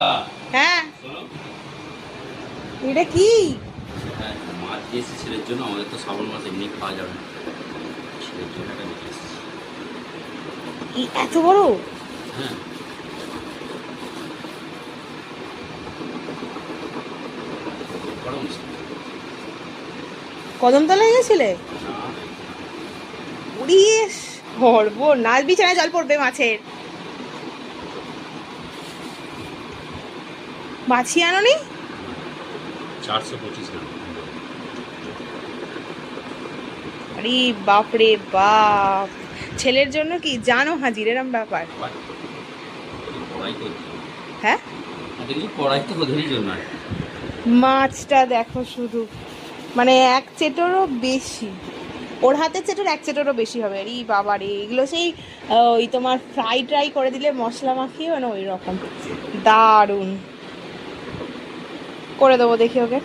হ্যাঁ, এটা কি? মাছ দিয়েছি ছেলের জন্য। আমাদের তো শ্রাবণ মাস এমনি খাওয়া যাবে না, ছেলের জন্য একটা নিয়ে এসেছি। এত বড়? হ্যাঁ, বড় মাছ। কদমতলায় গেছিলে? না, উড়িয়ে সর্বনাশ, বিছানায় জল পড়বে মাছের। মাছি আনোনি? 425 গ্রাম। আরে বাপ রে বাপ, ছেলের জন্য কি জানো হাজির এরম ব্যাপার? আবার কড়াই তো, হ্যাঁ, দেখছি কড়াই তো ওদেরই জন্য আর কি। মাছটা দেখো শুধু, মানে এক চেটোরও বেশি। ওর হাতের চেটোর এক চেটোরও বেশি হবে। আরে বাবা রে, এগুলো সেই ওই তোমার ফ্রাই ট্রাই করে দিলে মশলা মাখিয়ে, মানে ওই রকম দারুণ করে দেবো, দেখি ওকে।